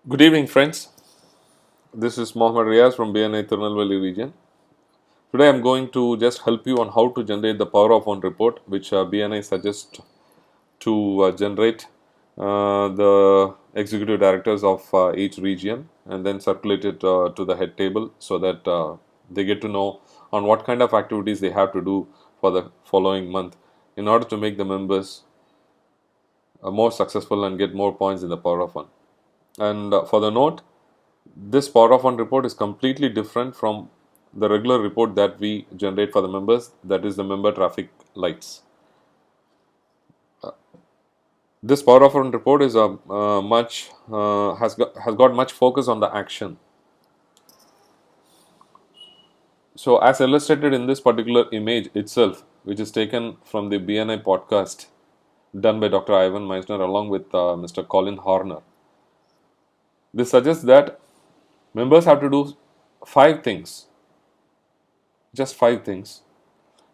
Good evening, friends. This is Mohammed Riaz from BNI Tirunelveli region. Today, I'm going to just help you on how to generate the Power of One report, which BNI suggests to generate the executive directors of each region and then circulate it to the head table so that they get to know on what kind of activities they have to do for the following month in order to make the members more successful and get more points in the Power of One. And for the note, this Power of One report is completely different from the regular report that we generate for the members, that is the member traffic lights. This Power of One report is has got much focus on the action. So as illustrated in this particular image itself, which is taken from the BNI podcast done by Dr. Ivan Meisner along with Mr. Colin Horner. This suggests that members have to do 5 things, just 5 things,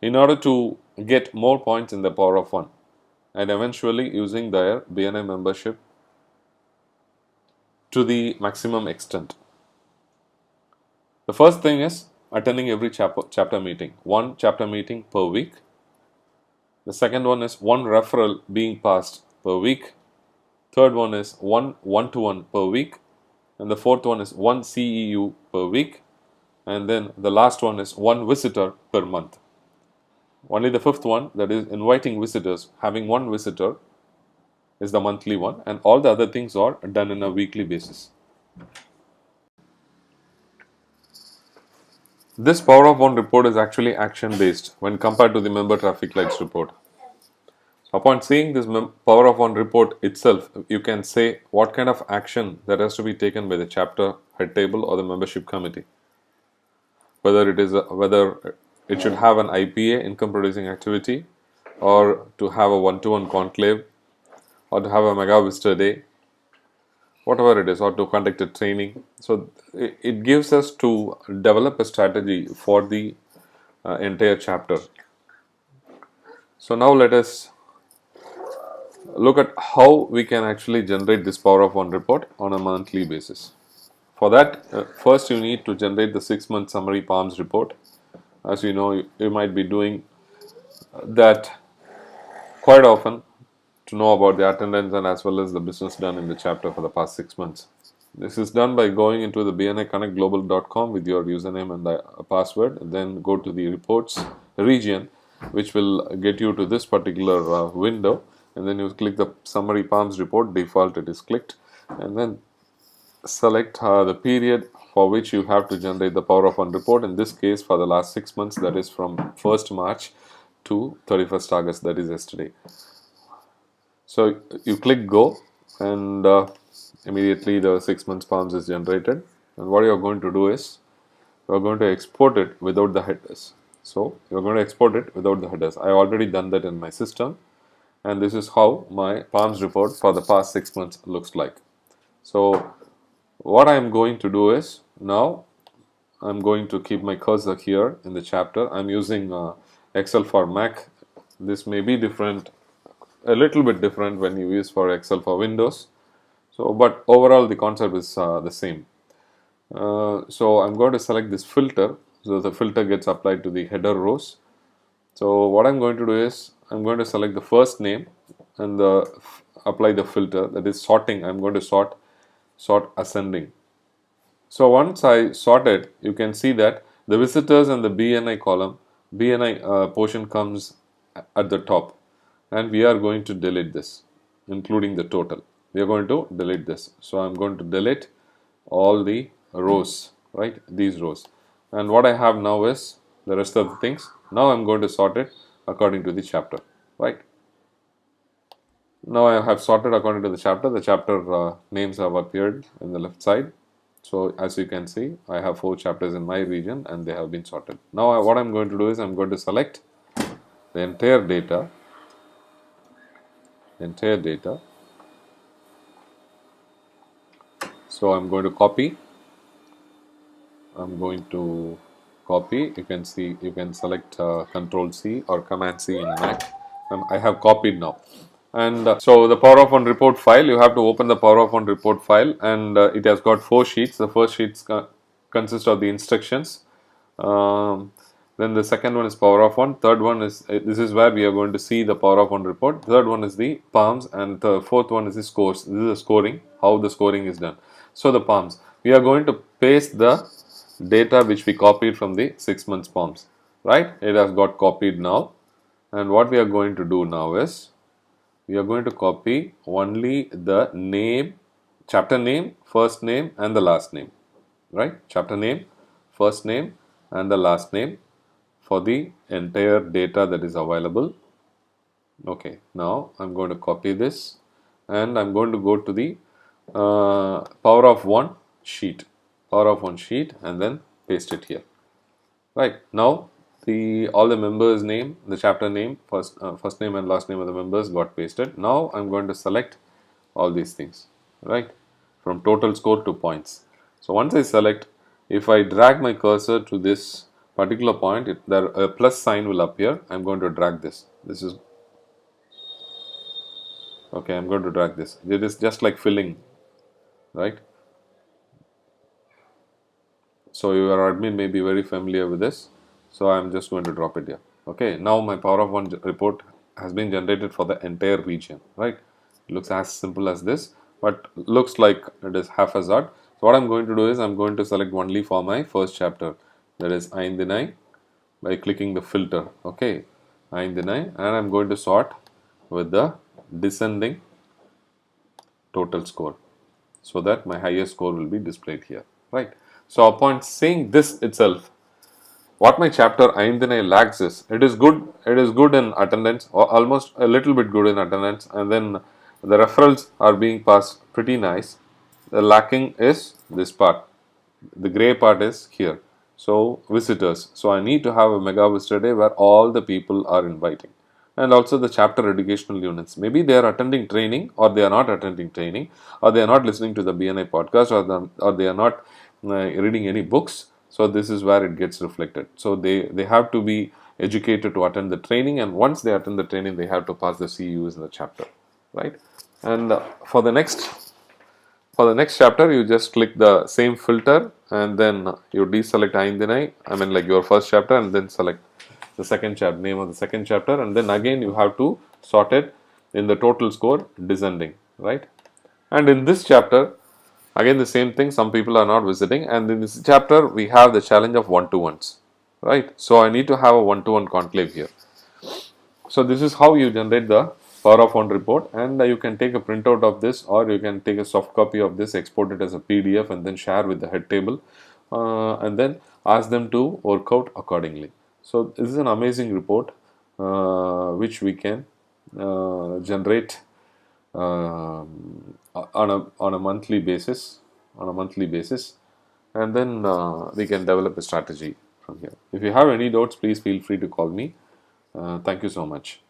in order to get more points in the Power of One and eventually using their BNI membership to the maximum extent. The first thing is attending every chapter meeting, one chapter meeting per week. The second one is one referral being passed per week. Third one is one one-to-one per week. And the fourth one is one CEU per week. And then the last one is one visitor per month. Only the fifth one, that is inviting visitors, having one visitor, is the monthly one, and all the other things are done on a weekly basis. This Power of One report is actually action based when compared to the member traffic lights report. Upon seeing this Power of One report itself, you can say what kind of action that has to be taken by the chapter head table or the membership committee. Whether it should have an IPA, income producing activity, or to have a one-to-one conclave, or to have a mega visitor day, whatever it is, or to conduct a training. So it gives us to develop a strategy for the entire chapter. So now let us look at how we can actually generate this Power of One report on a monthly basis. For that, first you need to generate the 6-month summary PALMS report. As you know, you might be doing that quite often to know about the attendance and as well as the business done in the chapter for the past 6 months. This is done by going into the bniconnectglobal.com with your username and the password, and then go to the reports region, which will get you to this particular window, and then you click the summary PALMS report. Default it is clicked, and then select the period for which you have to generate the Power of One report. In this case, for the last 6 months, that is from 1st March to 31st August, that is yesterday. So you click go, and immediately the 6 months PALMS is generated. And what you are going to do is you are going to export it without the headers. So you are going to export it without the headers. I already done that in my system, and this is how my PALMS report for the past 6 months looks like. So what I am going to do is, now I'm going to keep my cursor here in the chapter. I'm using Excel for Mac. This may be different, a little bit different when you use for Excel for Windows. So, but overall the concept is the same. So I'm going to select this filter. So the filter gets applied to the header rows. So what I'm going to do is I'm going to select the first name and apply the filter, that is sorting. I'm going to sort ascending. So once I sort it, you can see that the visitors and the BNI column, BNI portion comes at the top, and we are going to delete this, including the total. We are going to delete this. So I'm going to delete all the rows, right? These rows. And what I have now is the rest of the things. Now I'm going to sort it according to the chapter, right? Now I have sorted according to the chapter. The chapter names have appeared in the left side. So as you can see, I have 4 chapters in my region and they have been sorted. Now what I'm going to do is I'm going to select the entire data. So I'm going to copy. You can see, you can select Control C or Command C in Mac. I have copied now. And so the Power of One report file, you have to open the Power of One report file, and it has got 4 sheets. The first sheets consist of the instructions. Then the second one is Power of One. Third one is this is where we are going to see the Power of One report. Third one is the palms, and the fourth one is the scores. This is the scoring, how the scoring is done. So the palms, we are going to paste the data which we copied from the 6 months palms, right? It has got copied now, and what we are going to do now is we are going to copy only the name, chapter name, first name, and the last name, right? Chapter name, first name, and the last name for the entire data that is available. Okay, now I'm going to copy this, and I'm going to go to the Power of One sheet, Power of One sheet, and then paste it here. Right, now the all the members name, the chapter name, first name and last name of the members got pasted. Now I'm going to select all these things, right, from total score to points. So once I select, if I drag my cursor to this particular point, there a plus sign will appear. I'm going to drag this. This is okay. I'm going to drag this. It is just like filling, right? So your admin may be very familiar with this. So I'm just going to drop it here. Okay, now my Power of One report has been generated for the entire region, right? It looks as simple as this, but looks like it is haphazard. So what I'm going to do is I'm going to select only for my first chapter, that is Aindinai, by clicking the filter. Okay, Aindinai, and I'm going to sort with the descending total score, so that my highest score will be displayed here, right? So upon seeing this itself, what my chapter Aindinai lacks is, it is good in attendance, or almost a little bit good in attendance, and then the referrals are being passed pretty nice. The lacking is this part, the gray part is here. So visitors, so I need to have a mega visitor day where all the people are inviting, and also the chapter educational units, maybe they are attending training, or they are not attending training, or they are not listening to the BNI podcast, or they are not reading any books. So this is where it gets reflected. So they have to be educated to attend the training, and once they attend the training, they have to pass the CUs in the chapter, right? And for the next chapter, you just click the same filter, and then you deselect Aindinai, I mean like your first chapter, and then select the second chapter, name of the second chapter, and then again you have to sort it in the total score descending, right? And in this chapter, again the same thing, some people are not visiting, and in this chapter we have the challenge of one-to-ones, right? So I need to have a one-to-one conclave here. So this is how you generate the Power of One report, and you can take a printout of this, or you can take a soft copy of this, export it as a PDF, and then share with the head table, and then ask them to work out accordingly. So this is an amazing report which we can generate on a monthly basis, and then we can develop a strategy from here. If you have any doubts, please feel free to call me. Thank you so much.